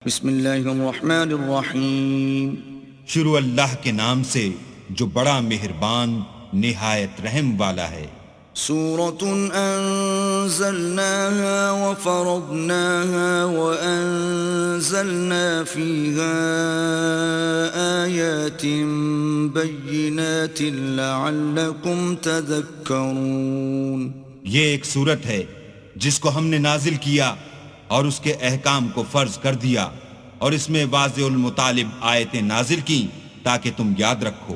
بسم اللہ الرحمن الرحیم. شروع اللہ کے نام سے جو بڑا مہربان نہایت رحم والا ہے. سورة أنزلناها وفرضناها وأنزلنا فيها آيات بينات لعلكم تذكرون. یہ ایک سورت ہے جس کو ہم نے نازل کیا اور اس کے احکام کو فرض کر دیا اور اس میں واضح المطالب آیتیں نازل کی تاکہ تم یاد رکھو.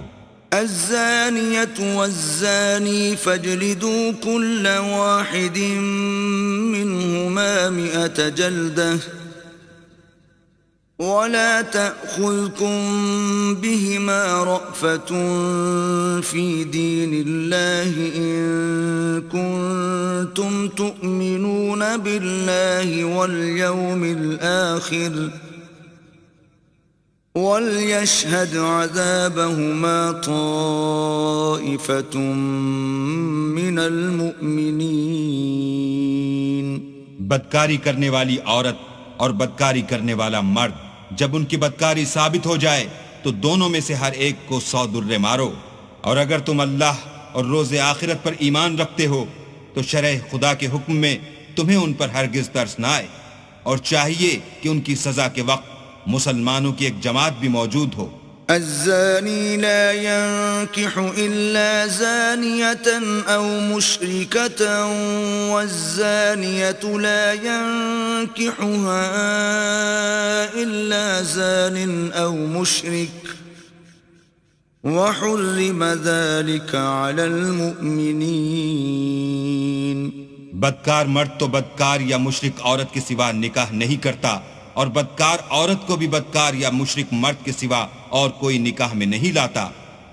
الزانية والزاني فاجلدوا كل واحد منهما 100 جلدة ولا تأخذكم بهما رأفة في دين الله إن كنتم تؤمنون بالله واليوم الآخر وَلْيَشْهَدْ عَذَابَهُمَا طَائِفَةٌ مِّنَ الْمُؤْمِنِينَ. بدکاری کرنے والی عورت اور بدکاری کرنے والا مرد جب ان کی بدکاری ثابت ہو جائے تو دونوں میں سے ہر ایک کو 100 درے مارو. اور اگر تم اللہ اور روز آخرت پر ایمان رکھتے ہو تو شرع خدا کے حکم میں تمہیں ان پر ہرگز ترس نہ آئے، اور چاہیے کہ ان کی سزا کے وقت مسلمانوں کی ایک جماعت بھی موجود ہو. الزانی لا ينكح إلا زانية أو مشركة والزانية لا ينكحها إلا زان أو مشرك وحرم ذلك على المؤمنين. بدکار مرد تو بدکار یا مشرک عورت کے سوا نکاح نہیں کرتا، اور بدکار عورت کو بھی بدکار یا مشرک مرد کے سوا اور کوئی نکاح میں نہیں لاتا،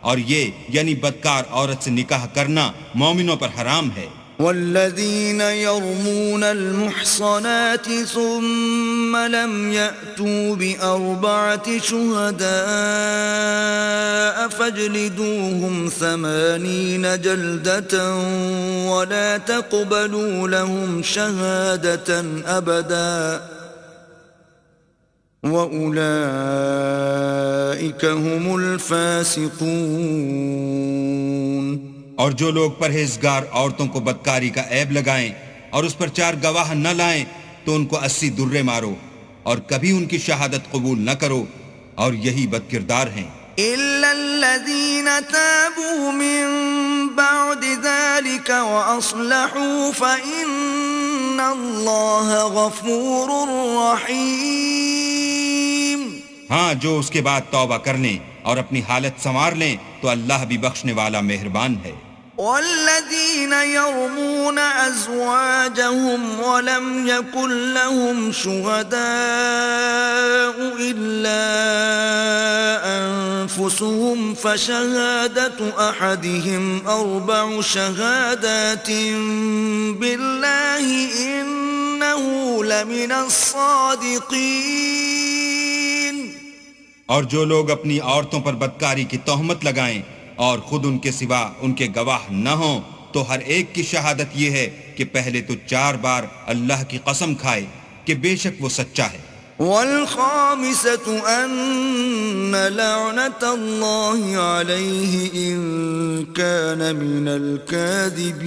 اور یہ یعنی بدکار عورت سے نکاح کرنا مومنوں پر حرام ہے. والذین یرمون المحصنات ثم لم یأتوا بأربعة شهداء فاجلدوهم 80 جلدة ولا تقبلوا لهم شهادة أبدا وَأُولَئِكَ هُمُ الْفَاسِقُونَ. اور جو لوگ پرہیزگار عورتوں کو بدکاری کا عیب لگائیں اور اس پر 4 گواہ نہ لائیں تو ان کو 80 درے مارو اور کبھی ان کی شہادت قبول نہ کرو، اور یہی بدکردار ہیں. إِلَّا الَّذِينَ تَابُوا مِن بَعْدِ ذَلِكَ وَأَصْلَحُوا فَإِنَّ اللَّهَ غَفُورٌ رَّحِيمٌ. ہاں، جو اس کے بعد توبہ کر لیں اور اپنی حالت سنوار لیں تو اللہ بھی بخشنے والا مہربان ہے. والذین یرمون ازواجهم ولم یکن لهم شهداء الا انفسهم فشهادة احدهم 4 شهادات بالله انه لمن الصادقین. اور جو لوگ اپنی عورتوں پر بدکاری کی تہمت لگائیں اور خود ان کے سوا ان کے گواہ نہ ہوں تو ہر ایک کی شہادت یہ ہے کہ پہلے تو 4 بار اللہ کی قسم کھائے کہ بے شک وہ سچا ہے. والخامسة أن لعنة الله عليه إن كان من الكاذبين.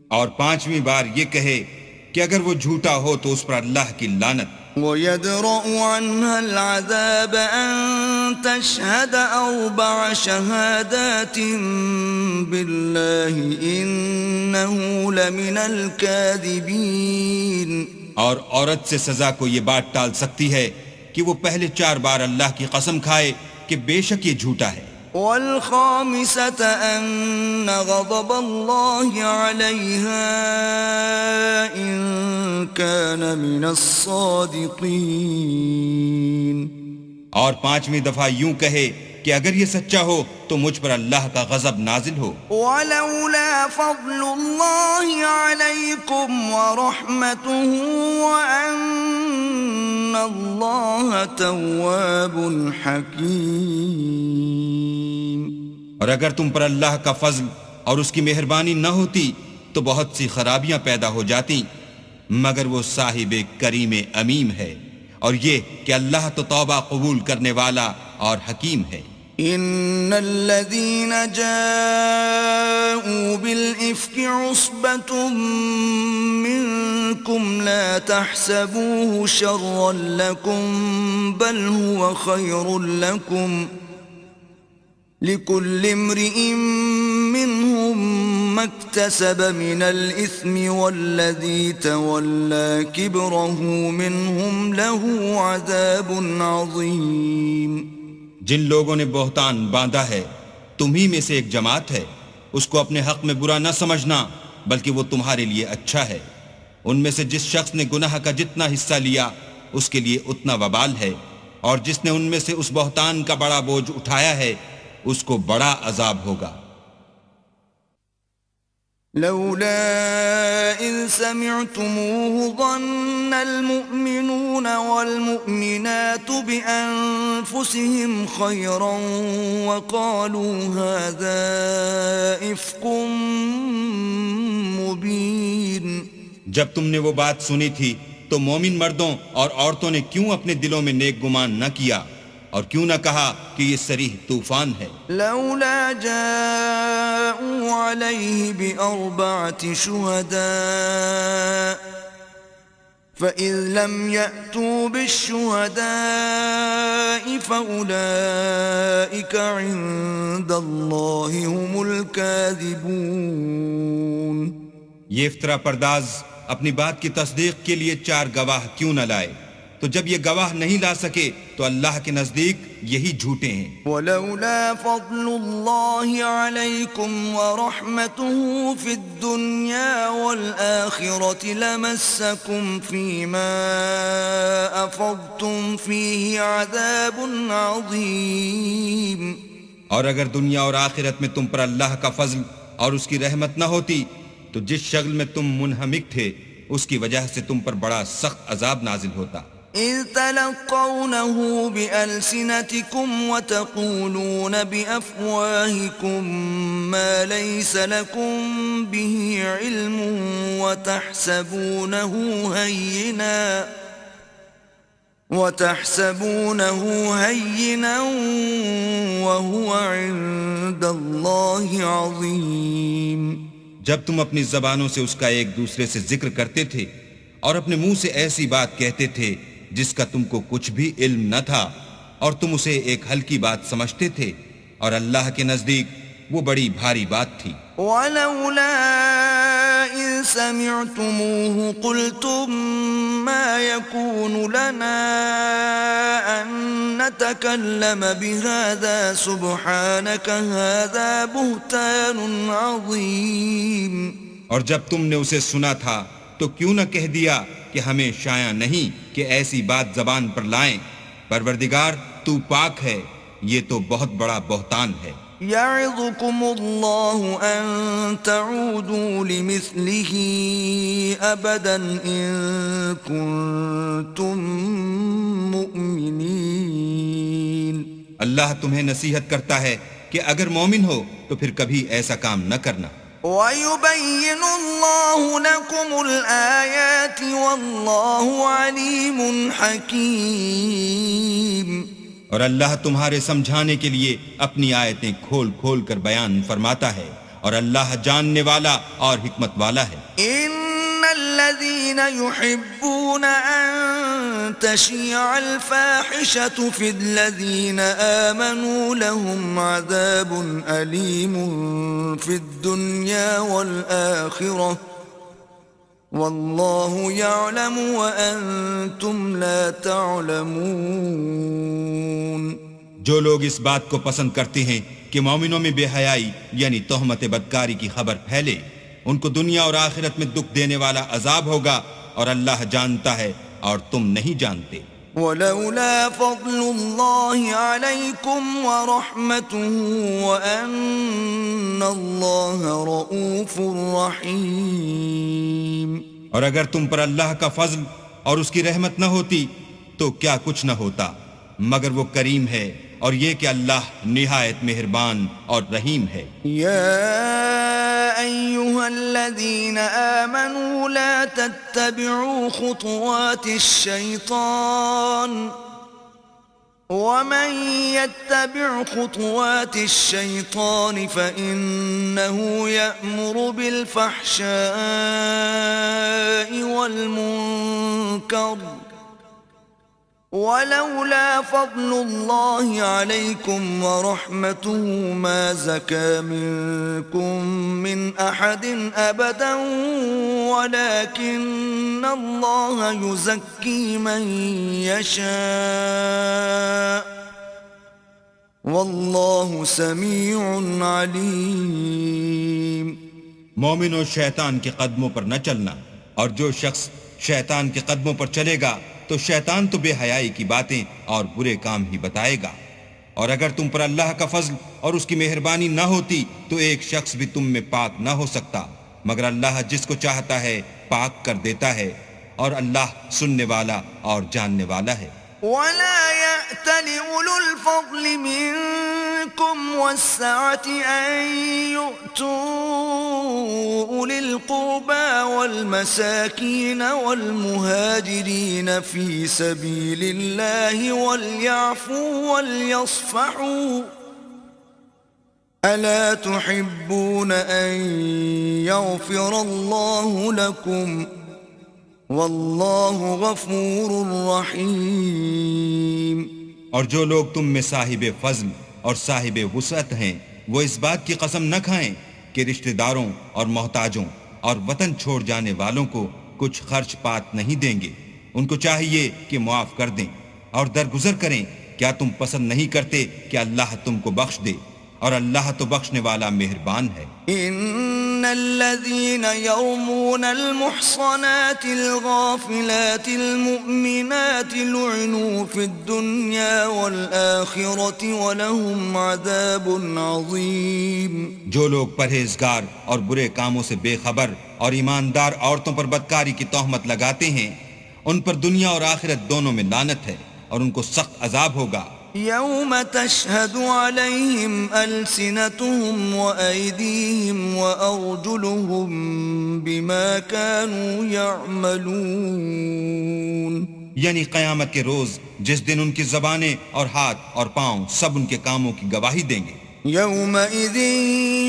اور 5ویں بار یہ کہے کہ اگر وہ جھوٹا ہو تو اس پر اللہ کی لعنت. وَيَدْرَأُ عَنْهَا الْعَذَابَ أَن تَشْهَدَ 4 شهادات بِاللَّهِ إِنَّهُ لَمِنَ الْكَاذِبِينَ. اور عورت سے سزا کو یہ بات ٹال سکتی ہے کہ وہ پہلے 4 بار اللہ کی قسم کھائے کہ بے شک یہ جھوٹا ہے. والخامسة أن غضب الله عليها إن كان من الصادقين. اور 5ویں دفعہ یوں کہے کہ اگر یہ سچا ہو تو مجھ پر اللہ کا غضب نازل ہو. ولولا فضل الله عليكم ورحمته وأن الله تواب حكيم. اور اگر تم پر اللہ کا فضل اور اس کی مہربانی نہ ہوتی تو بہت سی خرابیاں پیدا ہو جاتی، مگر وہ صاحب کریم امیم ہے، اور یہ کہ اللہ تو توبہ قبول کرنے والا اور حکیم ہے۔ إن الذين جاءوا بالإفك عصبة منكم لا تحسبوه شرا لكم بل هو خير لكم لكل امرئ منهم ما اكتسب من الإثم والذي تولى كبره منهم له عذاب عظيم۔ جن لوگوں نے بہتان باندھا ہے تمہی میں سے ایک جماعت ہے، اس کو اپنے حق میں برا نہ سمجھنا بلکہ وہ تمہارے لیے اچھا ہے۔ ان میں سے جس شخص نے گناہ کا جتنا حصہ لیا اس کے لیے اتنا وبال ہے، اور جس نے ان میں سے اس بہتان کا بڑا بوجھ اٹھایا ہے اس کو بڑا عذاب ہوگا۔ لولا إذ سمعتموه ظن المؤمنون والمؤمنات بأنفسهم خيرا وقالوا هذا إفك مبين۔ جب تم نے وہ بات سنی تھی تو مومن مردوں اور عورتوں نے کیوں اپنے دلوں میں نیک گمان نہ کیا اور کیوں نہ کہا کہ یہ صریح طوفان ہے؟ لولا جاءوا عليه بأربعة شهداء فإذ لم يأتوا بالشهداء فأولئك عند الله هم الكاذبون۔ یہ افطرا پرداز اپنی بات کی تصدیق کے لیے 4 گواہ کیوں نہ لائے؟ تو جب یہ گواہ نہیں لا سکے تو اللہ کے نزدیک یہی جھوٹے ہیں۔ ولولا فضل الله عليكم ورحمته في الدنيا والآخرة لمسكم فيما أفضتم فيه عذاب عظيم۔ اور اگر دنیا اور آخرت میں تم پر اللہ کا فضل اور اس کی رحمت نہ ہوتی تو جس شغل میں تم منہمک تھے اس کی وجہ سے تم پر بڑا سخت عذاب نازل ہوتا۔ إذ تلقونه بألسنتكم وتقولون بأفواهكم ما ليس لكم به علم وتحسبونه هينا وهو عند الله عظيم۔ جب تم اپنی زبانوں سے اس کا ایک دوسرے سے ذکر کرتے تھے اور اپنے منہ سے ایسی بات کہتے تھے جس کا تم کو کچھ بھی علم نہ تھا اور تم اسے ایک ہلکی بات سمجھتے تھے، اور اللہ کے نزدیک وہ بڑی بھاری بات تھی۔ وَلَوْلَا إِذْ سَمِعْتُمُوهُ قُلْتُمْ مَا يَكُونُ لَنَا أَن نَّتَكَلَّمَ بِهَذَا سُبْحَانَكَ هَذَا بُهْتَانٌ عَظِيمٌ۔ اور جب تم نے اسے سنا تھا تو کیوں نہ کہہ دیا کہ ہمیں شایع نہیں کہ ایسی بات زبان پر لائیں، پروردگار تو پاک ہے، یہ تو بہت بڑا بہتان ہے۔ يعظكم الله أن تعودوا لمثله أبدا إن كنتم مؤمنين۔ اللہ تمہیں نصیحت کرتا ہے کہ اگر مومن ہو تو پھر کبھی ایسا کام نہ کرنا۔ وَيُبَيِّنُ اللَّهُ لَكُمُ الْآيَاتِ وَاللَّهُ عَلِيمٌ حَكِيمٌ۔ اور اللہ تمہارے سمجھانے کے لیے اپنی آیتیں کھول کھول کر بیان فرماتا ہے، اور اللہ جاننے والا اور حکمت والا ہے۔ إِنَّ الَّذِينَ يُحِبُّونَ أَن تَشِيعَ الْفَاحِشَةُ فِي الَّذِينَ آمَنُوا لَهُمْ عَذَابٌ أَلِيمٌ فِي الدُّنْيَا وَالْآخِرَةِ واللہ یعلم وانتم لا تعلمون۔ جو لوگ اس بات کو پسند کرتے ہیں کہ مومنوں میں بے حیائی یعنی تہمت بدکاری کی خبر پھیلے، ان کو دنیا اور آخرت میں دکھ دینے والا عذاب ہوگا، اور اللہ جانتا ہے اور تم نہیں جانتے۔ ولولا فضل الله عليكم ورحمته وأن الله رؤوف رحيم۔ اور اگر تم پر اللہ کا فضل اور اس کی رحمت نہ ہوتی تو کیا کچھ نہ ہوتا، مگر وہ کریم ہے، اور یہ کہ اللہ نہایت مہربان اور رحیم ہے۔ یا أيها الذين آمنوا لا تتبعوا خطوات الشيطان ومن يتبع خطوات الشيطان فإنه يأمر بالفحشاء والمنكر ولولا فضل الله عليكم ورحمته ما زكى منكم من أحد أبدا ولكن الله يزكي من يشاء والله سميع عليم. مومنو شیطان کے قدموں پر نہ چلنا، اور جو شخص شیطان کے قدموں پر چلے گا تو شیطان تو بے حیائی کی باتیں اور برے کام ہی بتائے گا. اور اگر تم پر اللہ کا فضل اور اس کی مہربانی نہ ہوتی تو ایک شخص بھی تم میں پاک نہ ہو سکتا، مگر اللہ جس کو چاہتا ہے پاک کر دیتا ہے، اور اللہ سننے والا اور جاننے والا ہے. ولا يأتل أولو الفضل منكم والسعة أن يؤتوا أولي القربى والمساكين والمهاجرين في سبيل الله وليعفوا وليصفحوا ألا تحبون أن يغفر الله لكم واللہ غفور رحیم. اور جو لوگ تم میں صاحب فضل اور صاحب وسعت ہیں وہ اس بات کی قسم نہ کھائیں کہ رشتہ داروں اور محتاجوں اور وطن چھوڑ جانے والوں کو کچھ خرچ پات نہیں دیں گے. ان کو چاہیے کہ معاف کر دیں اور درگزر کریں. کیا تم پسند نہیں کرتے کہ اللہ تم کو بخش دے؟ اور اللہ تو بخشنے والا مہربان ہے. ان الذين يرمون المحصنات الغافلات المؤمنات لعنوا في الدنيا والآخرة ولهم عذاب عظيم. جو لوگ پرہیزگار اور برے کاموں سے بے خبر اور ایماندار عورتوں پر بدکاری کی تہمت لگاتے ہیں ان پر دنیا اور آخرت دونوں میں لعنت ہے اور ان کو سخت عذاب ہوگا. يوم تشهد عليهم ألسنتهم وأيديهم وأرجلهم بما كانوا يعملون. یعنی قیامت کے روز جس دن ان کی زبانیں اور ہاتھ اور پاؤں سب ان کے کاموں کی گواہی دیں گے. يومئذ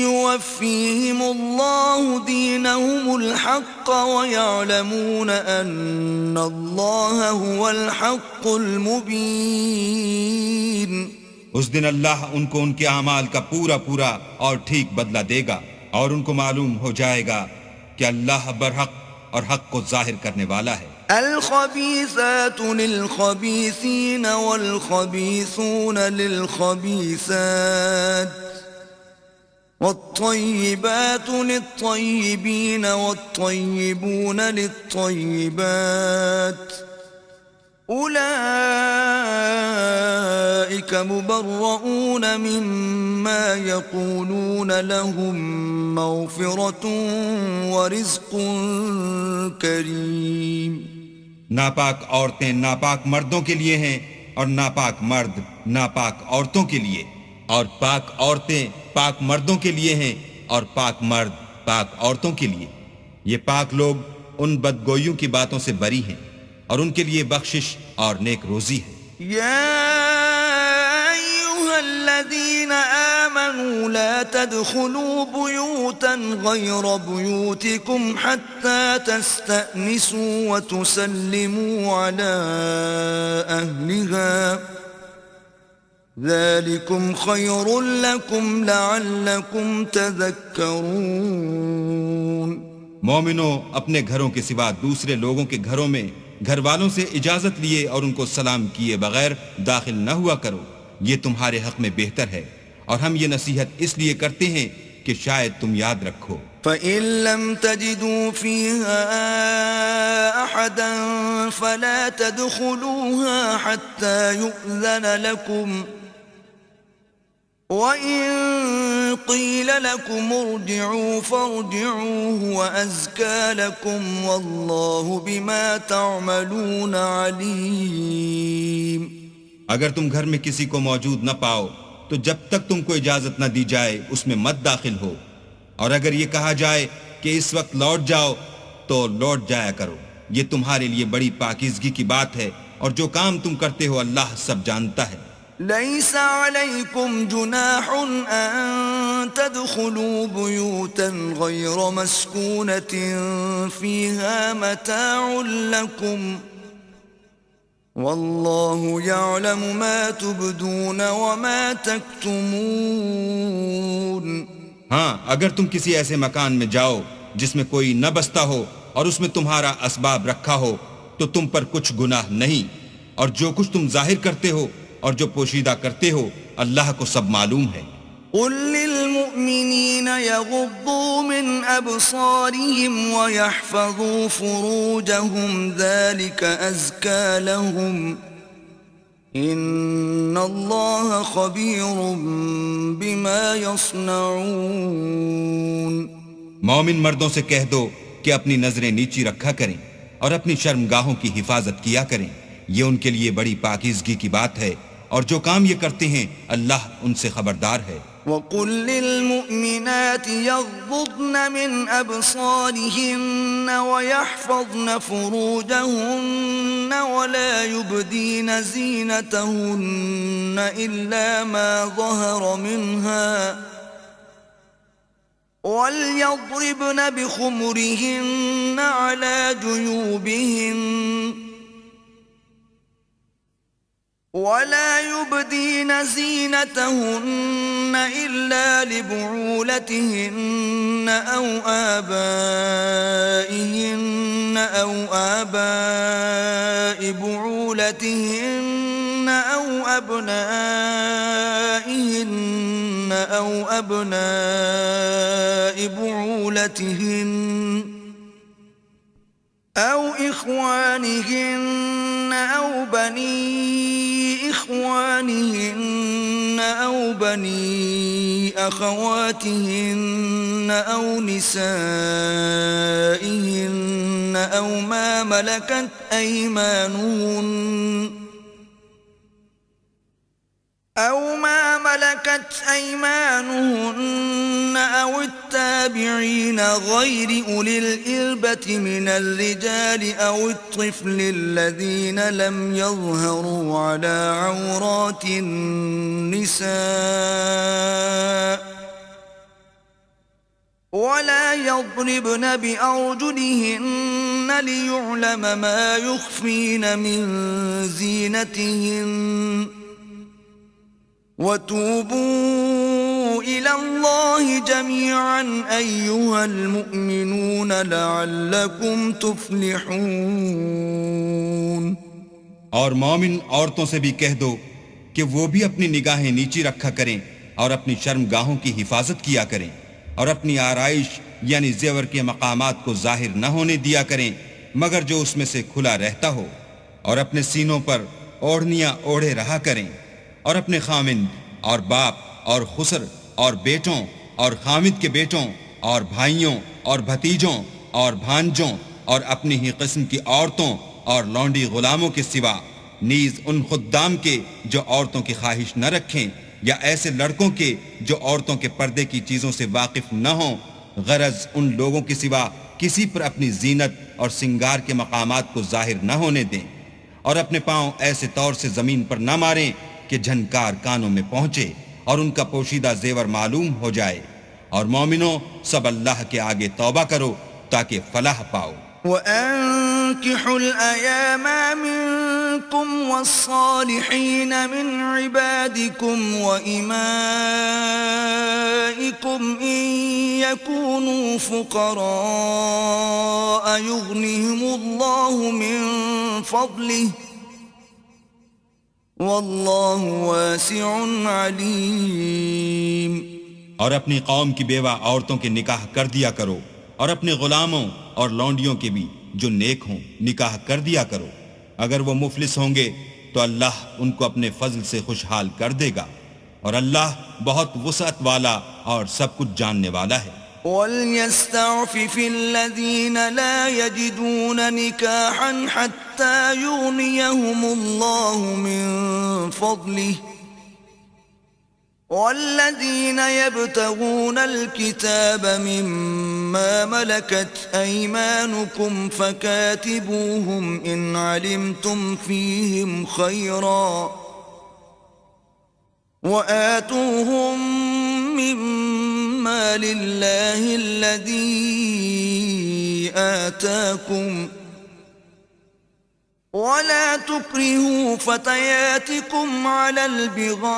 يوفيهم الله دينهم الحق ويعلمون أن الله هو الحق المبين. اس دن اللہ ان کو ان کے اعمال کا پورا پورا اور ٹھیک بدلہ دے گا اور ان کو معلوم ہو جائے گا کہ اللہ برحق اور حق کو ظاہر کرنے والا ہے. الخبيثات للخبيثين والخبيثون للخبيثات والطيبات للطيبين والطيبون للطيبات أولئك مبرؤون مما يقولون لهم مغفرة ورزق كريم. ناپاک عورتیں ناپاک مردوں کے لیے ہیں اور ناپاک مرد ناپاک عورتوں کے لیے، اور پاک عورتیں پاک مردوں کے لیے ہیں اور پاک مرد پاک عورتوں کے لیے. یہ پاک لوگ ان بدگوئیوں کی باتوں سے بری ہیں اور ان کے لیے بخشش اور نیک روزی ہے. الذين آمنوا لا تدخلوا بيوتا غير بيوتكم حتى تستأنسوا وتسلموا على أهلها ذلكم خير لكم لعلكم تذكرون. مومنو اپنے گھروں کے سوا دوسرے لوگوں کے گھروں میں گھر والوں سے اجازت لیے اور ان کو سلام کیے بغیر داخل نہ ہوا کرو، یہ تمہارے حق میں بہتر ہے، اور ہم یہ نصیحت اس لیے کرتے ہیں کہ شاید تم یاد رکھو. فَإِن لَّمْ تَجِدُوا فِيهَا أَحَدًا فَلَا تَدْخُلُوهَا حَتَّى يُؤْذَنَ لَكُمْ وَإِن قِيلَ لَكُمْ ارْجِعُوا فَارْجِعُوا هُوَ أَزْكَىٰ لَكُمْ وَاللَّهُ بِمَا تَعْمَلُونَ عَلِيمٌ. اگر تم گھر میں کسی کو موجود نہ پاؤ تو جب تک تم کو اجازت نہ دی جائے اس میں مت داخل ہو، اور اگر یہ کہا جائے کہ اس وقت لوٹ جاؤ تو لوٹ جایا کرو، یہ تمہارے لیے بڑی پاکیزگی کی بات ہے، اور جو کام تم کرتے ہو اللہ سب جانتا ہے۔ ليس عليكم جناح أن تدخلوا بيوتا غير مسكونة فيها متاع لكم والله يعلم ما تبدون وما تكتمون۔ ہاں، اگر تم کسی ایسے مکان میں جاؤ جس میں کوئی نہ بستا ہو اور اس میں تمہارا اسباب رکھا ہو تو تم پر کچھ گناہ نہیں، اور جو کچھ تم ظاہر کرتے ہو اور جو پوشیدہ کرتے ہو اللہ کو سب معلوم ہے۔ قل للمؤمنين يغضوا من أبصارهم ويحفظوا فروجهم ذلك أزكى لهم إن الله خبير بما يصنعون۔ مومن مردوں سے کہہ دو کہ اپنی نظریں نیچی رکھا کریں اور اپنی شرمگاہوں کی حفاظت کیا کریں، یہ ان کے لیے بڑی پاکیزگی کی بات ہے، اور جو کام یہ کرتے ہیں اللہ ان سے خبردار ہے۔ وَقُلْ لِلْمُؤْمِنَاتِ يَغْضُضْنَ مِنْ أَبْصَارِهِنَّ وَيَحْفَظْنَ فُرُوجَهُنَّ وَلَا يُبْدِينَ زِينَتَهُنَّ إِلَّا مَا ظَهَرَ مِنْهَا وَلْيَضْرِبْنَ بِخُمُرِهِنَّ عَلَى جُيُوبِهِنَّ ولا يبدين زينتهن إلا لبعولتهن أو آبائهن أو آباء بعولتهن أو أبنائهن أو أبناء بعولتهن أو إخوانهن أو بني إخوانهن أو بني أخواتهن أو نسائهن أو ما ملكت أيمانهن أو التابعين غير أولي الإربة من الرجال أو الطفل الذين لم يظهروا على عورات النساء ولا يضربن بأرجلهن ليعلم ما يخفين من زينتهن وتوبوا إلى الله جميعا أيها المؤمنون لعلكم تفلحون۔ اور مومن عورتوں سے بھی کہہ دو کہ وہ بھی اپنی نگاہیں نیچی رکھا کریں اور اپنی شرمگاہوں کی حفاظت کیا کریں، اور اپنی آرائش یعنی زیور کے مقامات کو ظاہر نہ ہونے دیا کریں مگر جو اس میں سے کھلا رہتا ہو، اور اپنے سینوں پر اوڑھنیاں اوڑھے رہا کریں، اور اپنے خامند اور باپ اور خسر اور بیٹوں اور خامد کے بیٹوں اور بھائیوں اور بھتیجوں اور بھانجوں اور اپنی ہی قسم کی عورتوں اور لونڈی غلاموں کے سوا، نیز ان خدام کے جو عورتوں کی خواہش نہ رکھیں، یا ایسے لڑکوں کے جو عورتوں کے پردے کی چیزوں سے واقف نہ ہوں، غرض ان لوگوں کے سوا کسی پر اپنی زینت اور سنگار کے مقامات کو ظاہر نہ ہونے دیں، اور اپنے پاؤں ایسے طور سے زمین پر نہ ماریں کہ جھنکار کانوں میں پہنچے اور ان کا پوشیدہ زیور معلوم ہو جائے، اور مومنوں سب اللہ کے آگے توبہ کرو تاکہ فلاح پاؤ۔ وَأَنكِحُوا الْأَيَامَ مِنكُمْ وَالصَّالِحِينَ مِنْ عِبَادِكُمْ وَإِمَائِكُمْ إِنْ يَكُونُوا فُقَرَاءَ يُغْنِهِمُ اللَّهُ مِنْ فَضْلِهِ وَاللَّهُ وَاسِعٌ عَلِيمٌ۔ اور اپنی قوم کی بیوہ عورتوں کے نکاح کر دیا کرو، اور اپنے غلاموں اور لونڈیوں کے بھی جو نیک ہوں نکاح کر دیا کرو، اگر وہ مفلس ہوں گے تو اللہ ان کو اپنے فضل سے خوشحال کر دے گا، اور اللہ بہت وسعت والا اور سب کچھ جاننے والا ہے۔ وَلْيَسْتَعْفِفِ الَّذِينَ لَا يَجِدُونَ نِكَاحًا حَتَّى يُغْنِيَهُمُ اللَّهُ مِنْ فَضْلِهِ والذين يبتغون الكتاب مما ملكت أيمانكم فكاتبوهم إن علمتم فيهم خيرا وآتوهم مما لله الذي آتاكم ولا تكرهوا فتياتكم على البغاء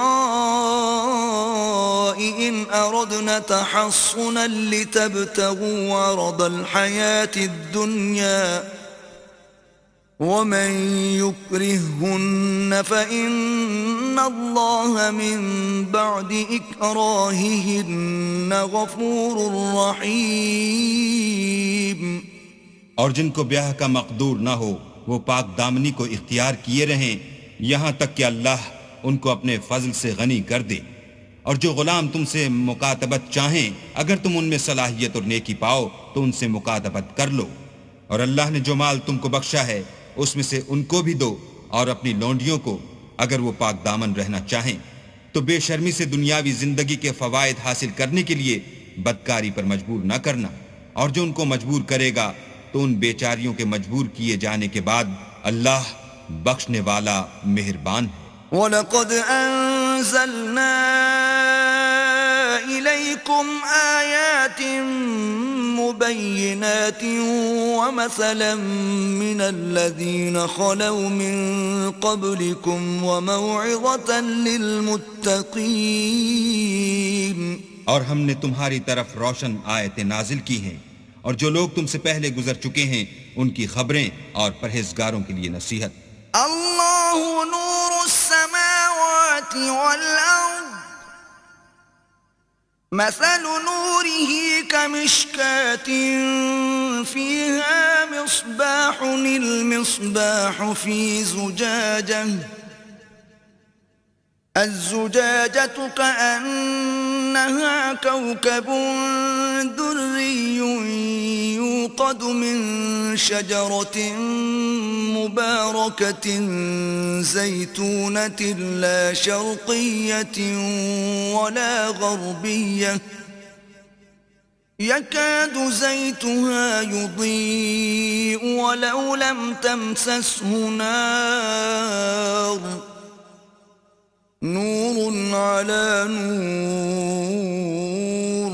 إن أردنا تحصنا لتبتغوا عرض الحياة الدنيا ومن يكرههن فإن الله من بعد إكراههن غفور رحيم. اور جن کو بیاہ کا مقدور نہ ہو وہ پاک دامنی کو اختیار کیے رہیں یہاں تک کہ اللہ ان کو اپنے فضل سے غنی کر دے. اور جو غلام تم سے مکاتبت چاہیں اگر تم ان میں صلاحیت اور نیکی پاؤ تو ان سے مکاتبت کر لو. اور اللہ نے جو مال تم کو بخشا ہے اس میں سے ان کو بھی دو اور اپنی لونڈیوں کو اگر وہ پاک دامن رہنا چاہیں. تو بے شرمی سے دنیاوی زندگی کے فوائد حاصل کرنے کے لیے بدکاری پر مجبور نہ کرنا. اور جو ان کو مجبور کرے گا تو ان بیچاریوں کے مجبور کیے جانے کے بعد اللہ بخشنے والا مہربان ہے. وَلَقَدْ أَنزَلْنَا إِلَيْكُمْ آيَاتٍ مُبَيِّنَاتٍ وَمَثَلًا مِّنَ الَّذِينَ خَلَوْا مِن قَبْلِكُمْ وَمَوْعِظَةً لِّلْمُتَّقِينَ. اور ہم نے تمہاری طرف روشن آیتیں نازل کی ہیں اور جو لوگ تم سے پہلے گزر چکے ہیں ان کی خبریں اور پرہیزگاروں کے لیے نصیحت. اللہ نور السماوات والارض مثل نوره كمشكاة فيها مصباح المصباح في زجاجة الزجاجة كأنها كوكب دري يوقد من شجرة مباركة زيتونة لا شرقية ولا غربية يكاد زيتها يضيء ولو لم تمسسه نار نور على نور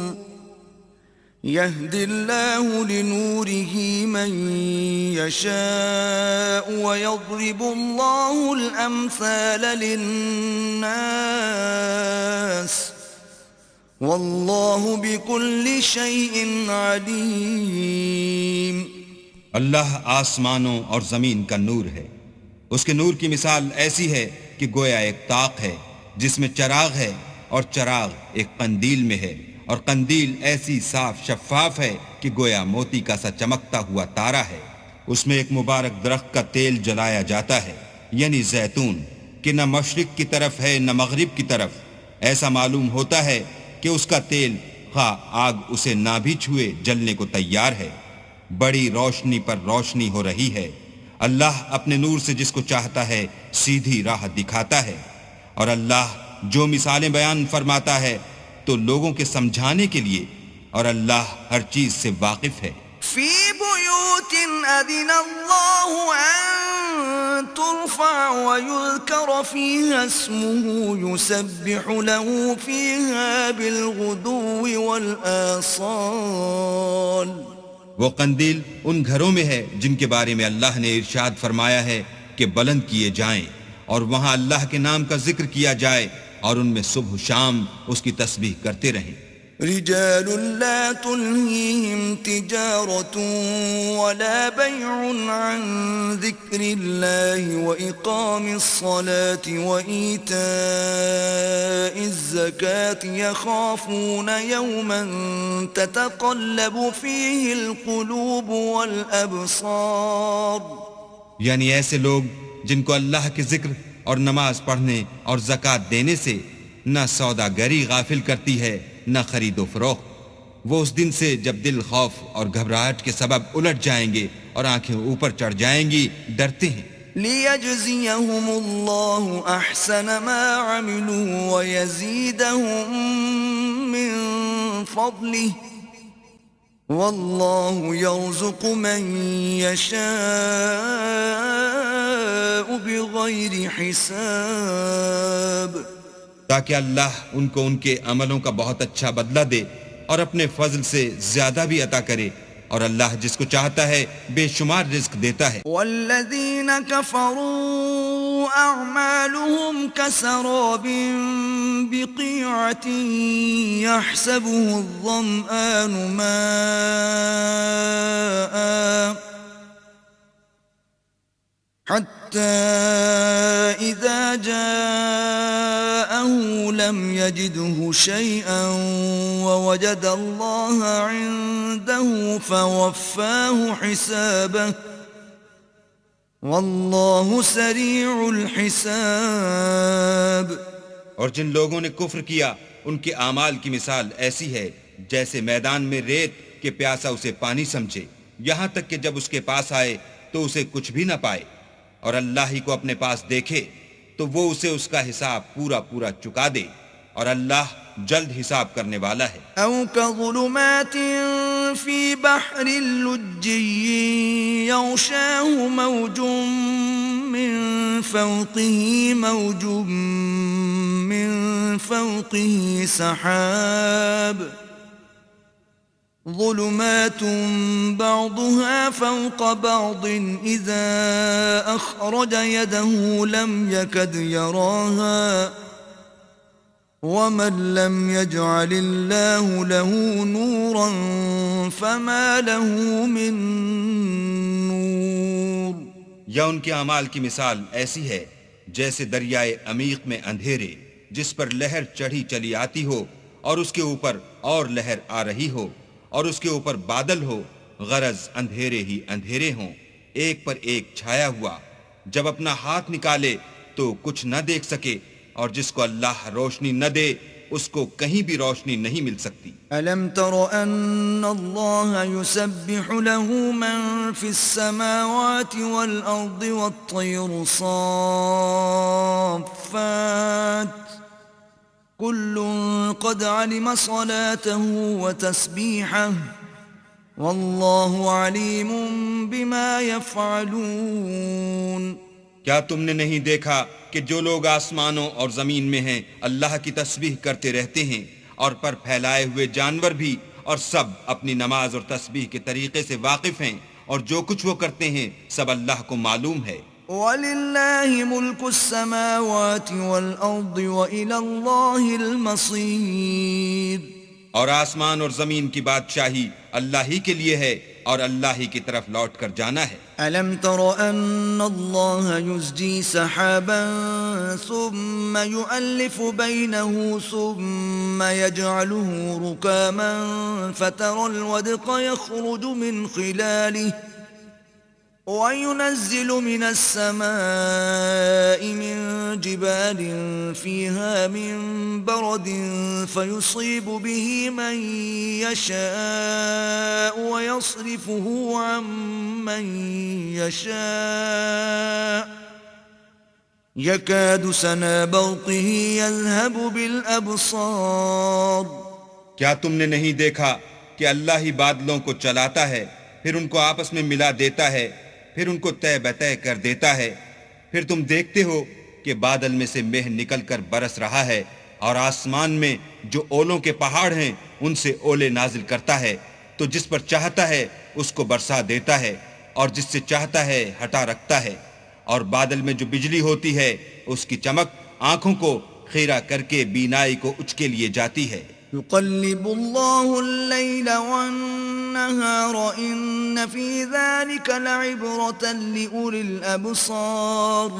يهدي الله لنوره من يشاء ويضرب الله الأمثال للناس والله بكل شيء عليم. اللہ آسمانوں اور زمین کا نور ہے. اس کے نور کی مثال ایسی ہے کہ گویا ایک طاق ہے جس میں چراغ ہے اور چراغ ایک قندیل میں ہے اور قندیل ایسی صاف شفاف ہے کہ گویا موتی کا سا چمکتا ہوا تارا ہے. اس میں ایک مبارک درخت کا تیل جلایا جاتا ہے یعنی زیتون کہ نہ مشرق کی طرف ہے نہ مغرب کی طرف. ایسا معلوم ہوتا ہے کہ اس کا تیل خواہ آگ اسے نہ بھی چھوئے جلنے کو تیار ہے. بڑی روشنی پر روشنی ہو رہی ہے. اللہ اپنے نور سے جس کو چاہتا ہے سیدھی راہ دکھاتا ہے اور اللہ جو مثالیں بیان فرماتا ہے تو لوگوں کے سمجھانے کے لیے اور اللہ ہر چیز سے واقف ہے. فی بیوت اذن اللہ ان ترفع ویذکر فیہا اسمہ یسبح له فیہا بالغدو والآصال. وہ قندیل ان گھروں میں ہے جن کے بارے میں اللہ نے ارشاد فرمایا ہے کہ بلند کیے جائیں اور وہاں اللہ کے نام کا ذکر کیا جائے اور ان میں صبح و شام اس کی تسبیح کرتے رہیں. رجال لا تلهيهم تجارة ولا بيع عن ذكر الله وإقام الصلاة وإيتاء الزكاة يخافون يوما تتقلب فيه القلوب والأبصار. یعنی ایسے لوگ جن کو اللہ کے ذکر اور نماز پڑھنے اور زکوٰۃ دینے سے نہ سوداگری غافل کرتی ہے نہ خرید و فروخت. وہ اس دن سے جب دل خوف اور گھبراہٹ کے سبب الٹ جائیں گے اور آنکھیں اوپر چڑھ جائیں گی ڈرتے ہیں. ليجزيهم الله أحسن ما عملوا ويزيدهم من فضله والله يرزق من يشاء بغير حساب. تاکہ اللہ ان کو ان کے عملوں کا بہت اچھا بدلہ دے اور اپنے فضل سے زیادہ بھی عطا کرے، اور اللہ جس کو چاہتا ہے بے شمار رزق دیتا ہے. والذین کفروا اعمالهم كسراب بقيعة يحسبه الظمآن ماء حتى إذا جاءه لم يجده شيئا ووجد الله عنده فوفاه حسابه والله سريع الحساب. اور جن لوگوں نے کفر کیا ان کے اعمال کی مثال ایسی ہے جیسے میدان میں ریت کہ پیاسا اسے پانی سمجھے، یہاں تک کہ جب اس کے پاس آئے تو اسے کچھ بھی نہ پائے، اور اللہ ہی کو اپنے پاس دیکھے تو وہ اسے اس کا حساب پورا پورا چکا دے، اور اللہ جلد حساب کرنے والا ہے. او كظلمات في بحر اللجي يغشاه موج من فوقه موج من فوقه سحاب ظلمات بعضها فوق بعض إذا أخرج يده لم يكد يراها ومن لم يجعل الله له نورا فما له من نور. یا ان کے اعمال کی مثال ایسی ہے جیسے دریائے عمیق میں اندھیرے جس پر لہر چڑھی چلی آتی ہو اور اس کے اوپر اور لہر آ رہی ہو اور اس کے اوپر بادل ہو، غرض اندھیرے ہی اندھیرے ہوں، ایک پر ایک چھایا ہوا، جب اپنا ہاتھ نکالے تو کچھ نہ دیکھ سکے، اور جس کو اللہ روشنی نہ دے اس کو کہیں بھی روشنی نہیں مل سکتی. أَلَمْ تَرَ أَنَّ اللَّهَ يُسَبِّحُ لَهُ مَن فِي السَّمَاوَاتِ وَالْأَرْضِ وَالطَّيْرُ صَافَّاتٍ كُلٌّ قَدْ عَلِمَ صَلَاتَهُ وَتَسْبِيحَهُ وَاللَّهُ عَلِيمٌ بِمَا يَفْعَلُونَ. کیا تم نے نہیں دیکھا کہ جو لوگ آسمانوں اور زمین میں ہیں اللہ کی تسبیح کرتے رہتے ہیں، اور پر پھیلائے ہوئے جانور بھی، اور سب اپنی نماز اور تسبیح کے طریقے سے واقف ہیں، اور جو کچھ وہ کرتے ہیں سب اللہ کو معلوم ہے. وَلِلَّهِ مُلْكُ السَّمَاوَاتِ وَالْأَرْضِ وَإِلَى اللَّهِ الْمَصِيرُ. اور آسمان اور زمین کی بادشاہی اللہ ہی کے لیے ہے، اور اللہ ہی کی طرف لوٹ کر جانا ہے. أَلَمْ تَرَ أَنَّ اللَّهَ يُزْجِي سَحَابًا ثُمَّ يُؤَلِّفُ بَيْنَهُ ثُمَّ يَجْعَلُهُ رُكَامًا فَتَرَى الْوَدْقَ يَخْرُجُ مِنْ خِلَالِهِ وَيُنَزِّلُ مِنَ السَّمَاءِ مِن جِبَالٍ فِيهَا مِن بَرَدٍ فَيُصِيبُ بِهِ مَن يَشَاءُ وَيَصْرِفُهُ عَن مَّن يَشَاءُ يَكَادُ سَنَا بَرْقِهِ يَذْهَبُ بِالْأَبْصَارِ. کیا تم نے نہیں دیکھا کہ اللہ ہی بادلوں کو چلاتا ہے، پھر ان کو آپس میں ملا دیتا ہے، پھر ان کو طے بطے کر دیتا ہے، پھر تم دیکھتے ہو کہ بادل میں سے مہ نکل کر برس رہا ہے، اور آسمان میں جو اولوں کے پہاڑ ہیں ان سے اولے نازل کرتا ہے، تو جس پر چاہتا ہے اس کو برسا دیتا ہے، اور جس سے چاہتا ہے ہٹا رکھتا ہے. اور بادل میں جو بجلی ہوتی ہے اس کی چمک آنکھوں کو خیرہ کر کے بینائی کو اچکے لیے جاتی ہے. يقلب الله الليل والنهار إن في ذلك لعبرة لأولي الأبصار.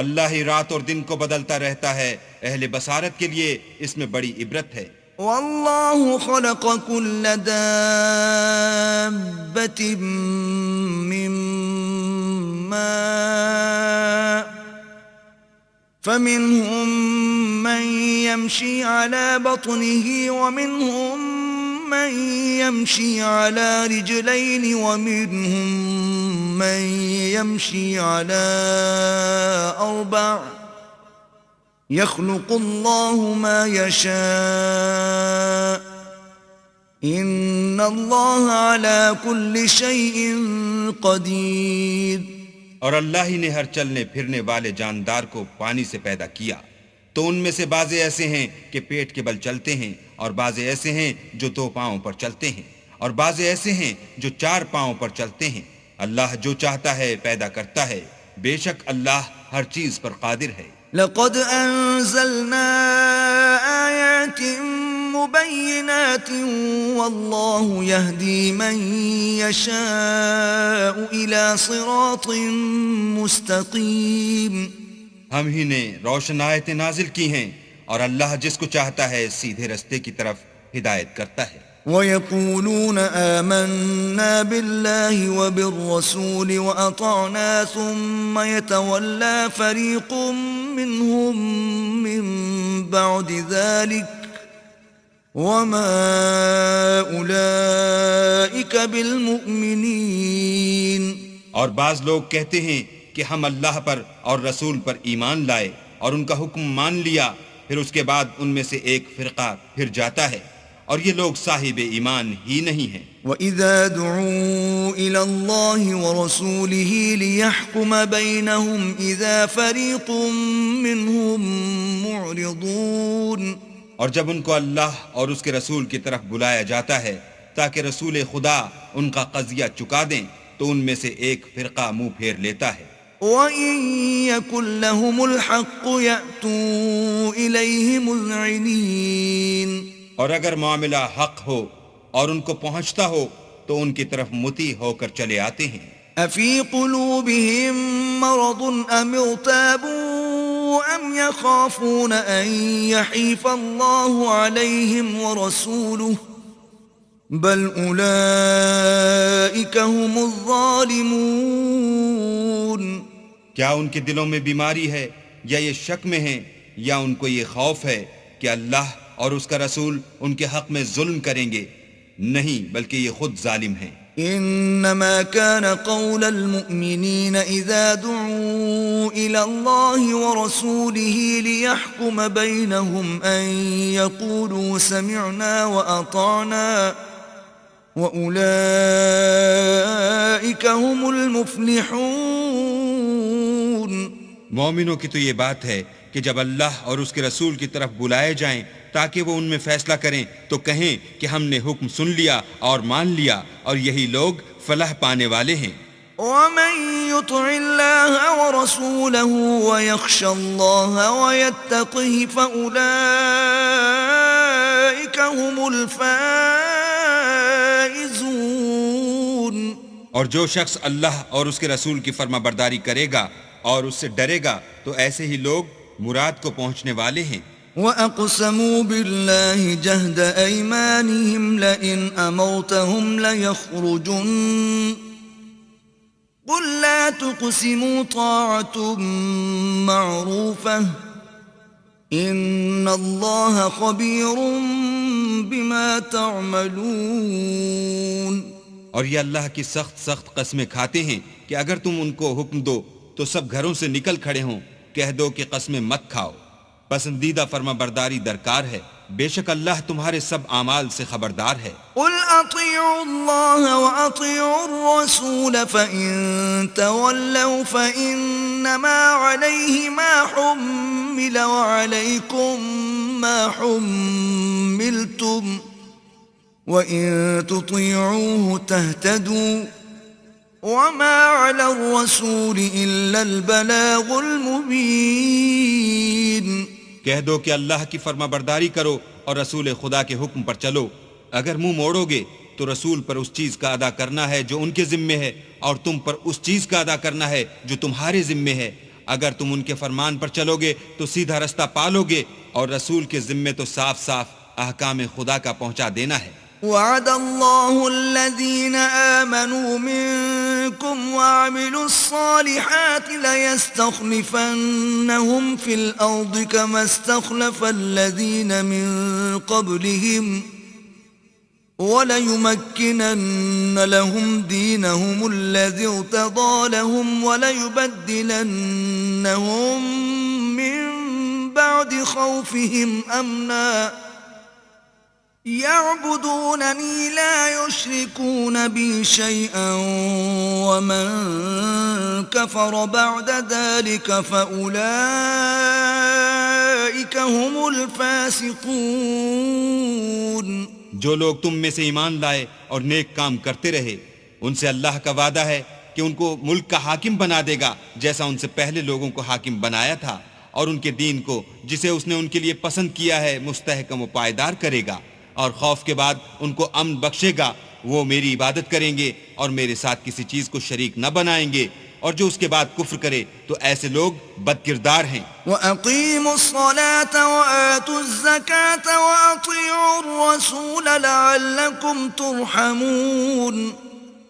اللہ ہی رات اور دن کو بدلتا رہتا ہے، اہل بصارت کے لیے اس میں بڑی عبرت ہے. والله خلق كل دابة من ماء فمنهم من يمشي على بطنه ومنهم من يمشي على رجلين ومنهم من يمشي على أربع يخلق الله ما يشاء إن الله على كل شيء قدير. اور اللہ ہی نے ہر چلنے پھرنے والے جاندار کو پانی سے پیدا کیا، تو ان میں سے بعض ایسے ہیں کہ پیٹ کے بل چلتے ہیں، اور بعض ایسے ہیں جو 2 پاؤں پر چلتے ہیں، اور بعض ایسے ہیں جو 4 پاؤں پر چلتے ہیں. اللہ جو چاہتا ہے پیدا کرتا ہے، بے شک اللہ ہر چیز پر قادر ہے. لقد أنزلنا آيات مبينات والله يهدي من يشاء إلى صراط مستقيم. ہم ہی نے روشن آیتیں نازل کی ہیں، اور اللہ جس کو چاہتا ہے سیدھے رستے کی طرف ہدایت کرتا ہے. وَيَقُولُونَ آمَنَّا بِاللَّهِ وَبِالرَّسُولِ وَأَطَعْنَا ثُمَّ يَتَوَلَّى فَرِيقٌ مِّنْهُمْ مِّن بَعْدِ ذَلِكَ وَمَا أُولَئِكَ بِالْمُؤْمِنِينَ. اور بعض لوگ کہتے ہیں کہ ہم اللہ پر اور رسول پر ایمان لائے اور ان کا حکم مان لیا، پھر اس کے بعد ان میں سے ایک فرقہ پھر جاتا ہے، اور یہ لوگ صاحب ایمان ہی نہیں ہیں. وَإِذَا دُعُوا إِلَى اللَّهِ وَرَسُولِهِ لِيَحْكُمَ بَيْنَهُمْ إِذَا فَرِيقٌ مِّنْهُمْ مُعْرِضُونَ. اور جب ان کو اللہ اور اس کے رسول کی طرف بلایا جاتا ہے تاکہ رسول خدا ان کا قضیہ چکا دیں، تو ان میں سے ایک فرقہ منہ پھیر لیتا ہے. وَإِن يَكُن لَّهُمُ الْحَقُّ يَأْتُوا إِلَيْهِ مُذْعِنِينَ. اور اگر معاملہ حق ہو اور ان کو پہنچتا ہو تو ان کی طرف مطیع ہو کر چلے آتے ہیں. أَفِي قُلُوبِهِم مَّرَضٌ أَمِ ارْتَابُوا أَمْ يَخَافُونَ أَن يَحِيفَ اللَّهُ عَلَيْهِمْ وَرَسُولُهُ بَلْ أُولَئِكَ هُمُ الظَّالِمُونَ. کیا ان کے دلوں میں بیماری ہے یا یہ شک میں ہیں یا ان کو یہ خوف ہے کہ اللہ اور اس کا رسول ان کے حق میں ظلم کریں گے؟ نہیں، بلکہ یہ خود ظالم ہیں. انما كان قول المؤمنين اذا دعوا الى الله ورسوله ليحكم بينهم ان يقولوا سمعنا واطعنا واولئك هم المفلحون. مومنوں کی تو یہ بات ہے کہ جب اللہ اور اس کے رسول کی طرف بلائے جائیں تاکہ وہ ان میں فیصلہ کریں تو کہیں کہ ہم نے حکم سن لیا اور مان لیا، اور یہی لوگ فلاح پانے والے ہیں. ومن يطع الله ورسوله ويخشى الله ويتقه فأولئك هم الفائزون. اور جو شخص اللہ اور اس کے رسول کی فرما برداری کرے گا اور اس سے ڈرے گا تو ایسے ہی لوگ مراد کو پہنچنے والے ہیں. وَأَقْسَمُوا بِاللَّهِ جَهْدَ أَيْمَانِهِمْ لَئِنْ أَمَرْتَهُمْ لَيَخْرُجُنَّ قُلْ لَا تُقْسِمُوا طَاعَةٌ مَّعْرُوفَةٌ إِنَّ اللَّهَ خَبِيرٌ بِمَا تَعْمَلُونَ. اور یہ اللہ کی سخت قسمیں کھاتے ہیں کہ اگر تم ان کو حکم دو تو سب گھروں سے نکل کھڑے ہوں. کہہ دو کہ قسمیں مت کھاؤ، پسندیدہ فرما برداری درکار ہے، بے شک اللہ تمہارے سب اعمال سے خبردار ہے. قل اطیعوا اللہ واطیعوا الرسول فإن تولوا فإنما علیہ ما حمل وعلیکم ما حملتم وإن تطیعوه تهتدوا وما على الرسول إلا البلاغ المبين. کہہ دو کہ اللہ کی فرما برداری کرو اور رسول خدا کے حکم پر چلو. اگر منہ موڑو گے تو رسول پر اس چیز کا ادا کرنا ہے جو ان کے ذمے ہے، اور تم پر اس چیز کا ادا کرنا ہے جو تمہارے ذمے ہے. اگر تم ان کے فرمان پر چلو گے تو سیدھا رستہ پالو گے، اور رسول کے ذمے تو صاف احکام خدا کا پہنچا دینا ہے. وعد الله الذين آمنوا منكم وعملوا الصالحات ليستخلفنهم في الأرض كما استخلف الذين من قبلهم وَلَيُمَكِّنَنَّ لَهُمْ دِينَهُمُ الَّذِي ارْتَضَىٰ لَهُمْ وَلَيُبَدِّلَنَّهُم مِّن بَعْدِ خَوْفِهِمْ أَمْنًا يَعْبُدُونَنِي لَا يُشْرِكُونَ بِي شَيْئًا وَمَن كَفَرَ بَعْدَ ذَلِكَ فَأُولَٰئِكَ هُمُ الْفَاسِقُونَ۔ جو لوگ تم میں سے ایمان لائے اور نیک کام کرتے رہے ان سے اللہ کا وعدہ ہے کہ ان کو ملک کا حاکم بنا دے گا جیسا ان سے پہلے لوگوں کو حاکم بنایا تھا، اور ان کے دین کو جسے اس نے ان کے لیے پسند کیا ہے مستحکم و پائیدار کرے گا، اور خوف کے بعد ان کو امن بخشے گا۔ وہ میری عبادت کریں گے اور میرے ساتھ کسی چیز کو شریک نہ بنائیں گے، اور جو اس کے بعد کفر کرے تو ایسے لوگ بد کردار ہیں۔ وَأَقِيمُوا الصَّلَاةَ وَآتُوا الزَّكَاةَ وَأَطِيعُوا الرَّسُولَ لَعَلَّكُمْ تُرْحَمُونَ۔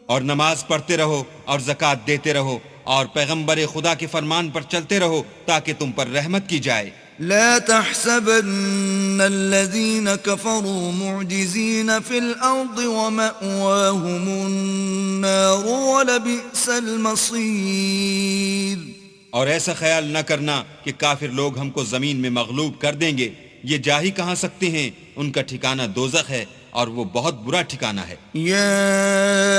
اور نماز پڑھتے رہو اور زکوٰۃ دیتے رہو اور پیغمبر خدا کے فرمان پر چلتے رہو تاکہ تم پر رحمت کی جائے۔ لا تحسبن الذين كفروا معجزين في الأرض ومأواهم النار ولبئس المصير۔ اور ایسا خیال نہ کرنا کہ کافر لوگ ہم کو زمین میں مغلوب کر دیں گے، یہ جا ہی کہاں سکتے ہیں، ان کا ٹھکانہ دوزخ ہے اور وہ بہت برا ٹھکانہ ہے۔ يا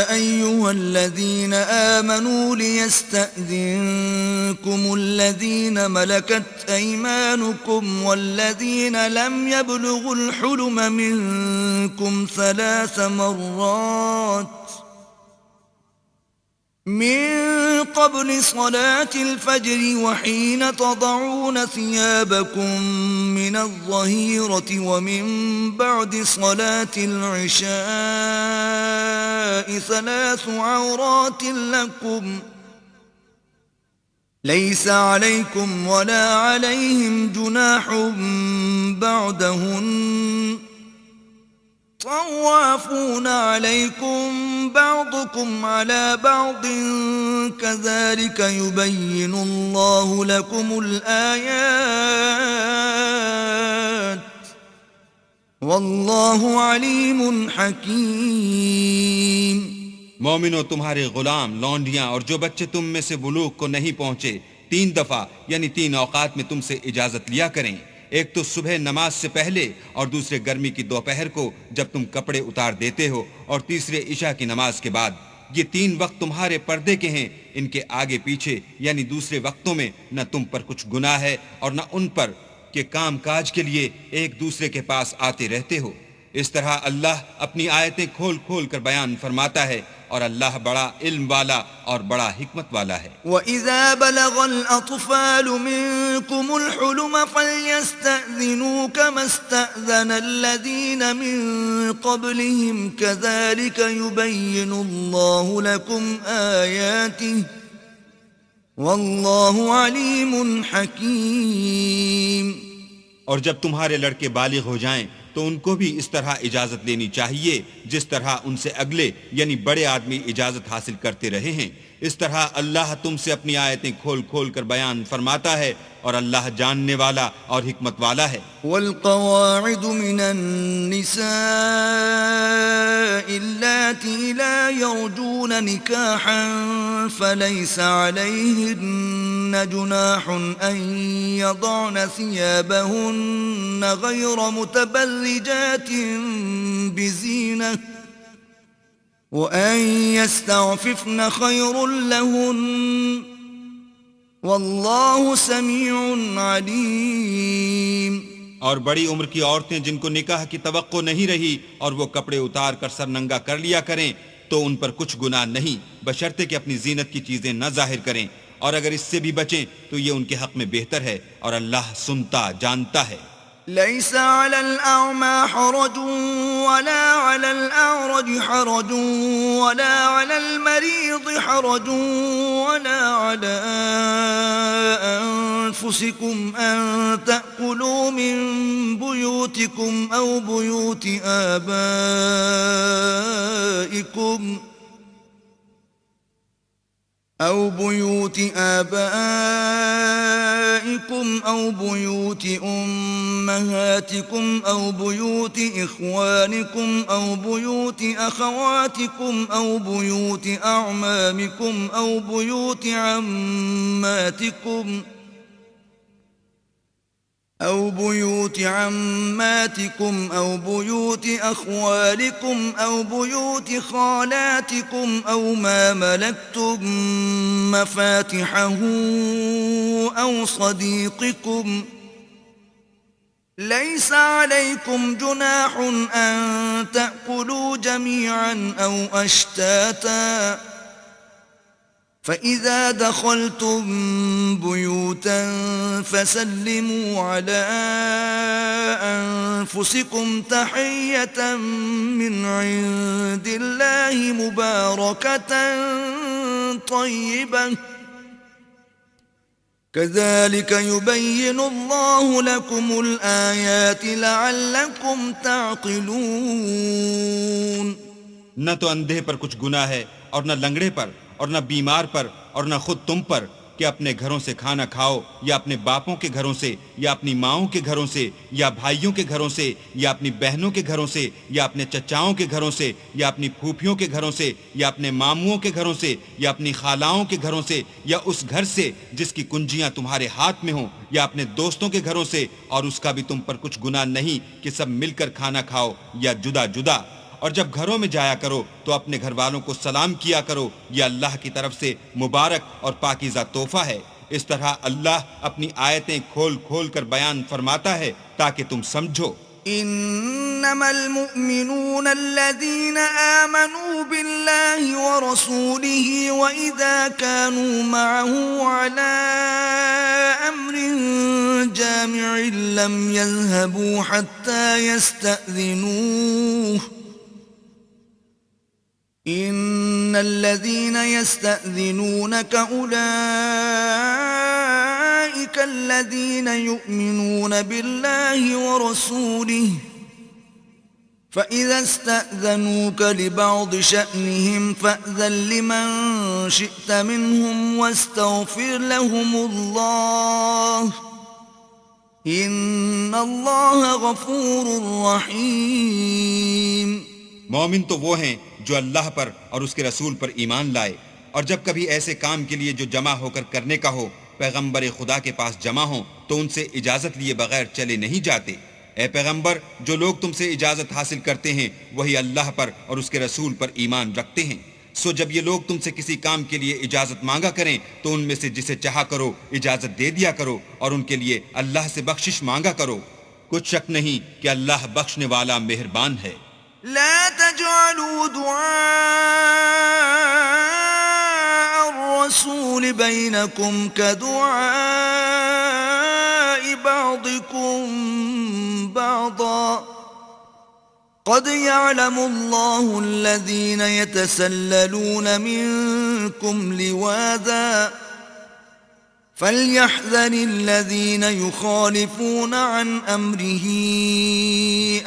أيها الذين آمنوا ليستأذنكم الذين ملكت أيمانكم والذين لم يبلغوا الحلم منكم 3 مرات من قبل صلاة الفجر وحين تضعون ثيابكم من الظهيرة ومن بعد صلاة العشاء 3 عورات لكم ليس عليكم ولا عليهم جناح بعدهن طوافون عليكم بعضكم على بعض كذلك يبين الله لكم الآيات والله عليم حكيم۔ مومنو، تمہارے غلام، لونڈیاں اور جو بچے تم میں سے بلوغ کو نہیں پہنچے 3 دفعہ یعنی 3 اوقات میں تم سے اجازت لیا کریں، ایک تو صبح نماز سے پہلے اور دوسرے گرمی کی دوپہر کو جب تم کپڑے اتار دیتے ہو، اور تیسرے عشاء کی نماز کے بعد۔ یہ 3 وقت تمہارے پردے کے ہیں، ان کے آگے پیچھے یعنی دوسرے وقتوں میں نہ تم پر کچھ گناہ ہے اور نہ ان پر کہ کام کاج کے لیے ایک دوسرے کے پاس آتے رہتے ہو۔ اس طرح اللہ اپنی آیتیں کھول کھول کر بیان فرماتا ہے، اور اللہ بڑا علم والا اور بڑا حکمت والا ہے۔ وَإِذَا بَلَغَ الْأَطْفَالُ مِنكُمُ الْحُلُمَ فَلْيَسْتَأْذِنُوا كَمَا اسْتَأْذَنَ الَّذِينَ مِن قَبْلِهِمْ كَذَلِكَ يُبَيِّنُ اللَّهُ لَكُمْ آيَاتِهِ وَاللَّهُ عَلِيمٌ حَكِيمٌ۔ اور جب تمہارے لڑکے بالغ ہو جائیں تو ان کو بھی اس طرح اجازت لینی چاہیے جس طرح ان سے اگلے یعنی بڑے آدمی اجازت حاصل کرتے رہے ہیں۔ اس طرح اللہ تم سے اپنی آیتیں کھول کھول کر بیان فرماتا ہے، اور اللہ جاننے والا اور حکمت والا ہے۔ والقواعد من النساء اللاتي لا يرجون نكاحا فليس عليهن جناح أن يضعن ثيابهن غير متبرجات بزينة وأن يستعففن خير لهن واللہ سمیع علیم۔ اور بڑی عمر کی عورتیں جن کو نکاح کی توقع نہیں رہی اور وہ کپڑے اتار کر سر ننگا کر لیا کریں تو ان پر کچھ گناہ نہیں، بشرطے کہ اپنی زینت کی چیزیں نہ ظاہر کریں، اور اگر اس سے بھی بچیں تو یہ ان کے حق میں بہتر ہے، اور اللہ سنتا جانتا ہے۔ ليس على الأعمى حرج ولا على الأعرج حرج ولا على المريض حرج ولا على أنفسكم أن تأكلوا من بيوتكم أو بيوت أو بيوت آبائكم أو بيوت أمهاتكم أو بيوت إخوانكم أو بيوت أخواتكم أو بيوت أعمامكم أو بيوت عماتكم أو بيوت أخوالكم أو بيوت خالاتكم أو ما ملكتم مفاتحه أو صديقكم ليس عليكم جناح أن تأكلوا جميعا أو أشتاتا فإذا دخلتم بيوتا فسلموا على أنفسكم تحية من عند الله مباركة طيبة كذلك يبين الله لكم الآيات لعلكم تعقلون. نہ تو اندھے پر کچھ گناہ ہے اور نہ لنگڑے پر اور نہ بیمار پر اور نہ خود تم پر کہ اپنے گھروں سے کھانا کھاؤ یا اپنے باپوں کے گھروں سے یا اپنی ماؤں کے گھروں سے یا بھائیوں کے گھروں سے یا اپنی بہنوں کے گھروں سے یا اپنے چچاؤں کے گھروں سے یا اپنی پھوپھیوں کے گھروں سے یا اپنے ماموں کے گھروں سے یا اپنی خالاؤں کے گھروں سے یا اس گھر سے جس کی کنجیاں تمہارے ہاتھ میں ہوں یا اپنے دوستوں کے گھروں سے اور اس کا بھی تم پر کچھ گناہ نہیں کہ سب مل کر کھانا کھاؤ یا جدا جدا. اور جب گھروں میں جایا کرو تو اپنے گھر والوں کو سلام کیا کرو، یہ اللہ کی طرف سے مبارک اور پاکیزہ تحفہ ہے. اس طرح اللہ اپنی آیتیں کھول کھول کر بیان فرماتا ہے تاکہ تم سمجھو. انما المؤمنون الذين آمنوا بالله ورسوله واذا كانوا معه على امر جامع لم يذهبوا حتى يستأذنوه ان الذين يستأذنونك اولئك الذين يؤمنون بالله ورسوله فإذا استأذنوك لبعض شأنهم فأذن لمن شئت منهم واستغفر لهم الله ان اللہ غفور رحیم. مومن تو وہ ہیں جو اللہ پر اور اس کے رسول پر ایمان لائے، اور جب کبھی ایسے کام کے لیے جو جمع ہو کر کرنے کا ہو پیغمبر خدا کے پاس جمع ہوں تو ان سے اجازت لیے بغیر چلے نہیں جاتے. اے پیغمبر، جو لوگ تم سے اجازت حاصل کرتے ہیں وہی اللہ پر اور اس کے رسول پر ایمان رکھتے ہیں. سو جب یہ لوگ تم سے کسی کام کے لیے اجازت مانگا کریں تو ان میں سے جسے چاہا کرو اجازت دے دیا کرو اور ان کے لیے اللہ سے بخشش مانگا کرو. کچھ شک نہیں کہ اللہ بخشنے والا مہربان ہے. لا تجعلوا دعاء الرسول بينكم كدعاء بعضكم بعضا قد يعلم الله الذين يتسللون منكم لواذا فليحذر الذين يخالفون عن أمره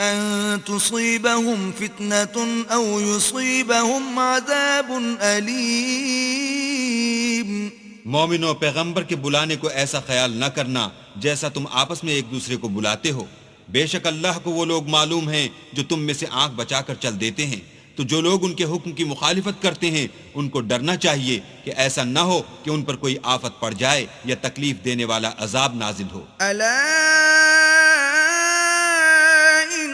أن تصيبهم فتنة أو يصيبهم عذاب أليم. مومنوں، پیغمبر کے بلانے کو ایسا خیال نہ کرنا جیسا تم آپس میں ایک دوسرے کو بلاتے ہو. بے شک اللہ کو وہ لوگ معلوم ہیں جو تم میں سے آنکھ بچا کر چل دیتے ہیں. تو جو لوگ ان کے حکم کی مخالفت کرتے ہیں ان کو ڈرنا چاہیے کہ ایسا نہ ہو کہ ان پر کوئی آفت پڑ جائے یا تکلیف دینے والا عذاب نازل ہو. الا ان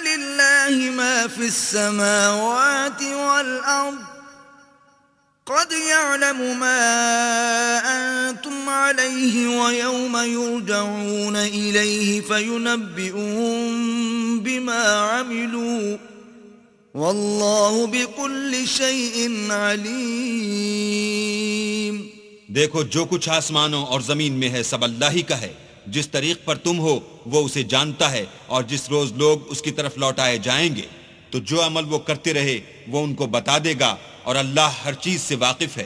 للہ ما فی السماوات والارض قد يعلم ما انتم علیہ ویوم یرجعون الیہ فینبئون بما عملوا واللہ بكل شیء علیم. دیکھو، جو کچھ آسمانوں اور زمین میں ہے سب اللہ ہی کا ہے. جس طریق پر تم ہو وہ اسے جانتا ہے، اور جس روز لوگ اس کی طرف لوٹائے جائیں گے تو جو عمل وہ کرتے رہے وہ ان کو بتا دے گا، اور اللہ ہر چیز سے واقف ہے.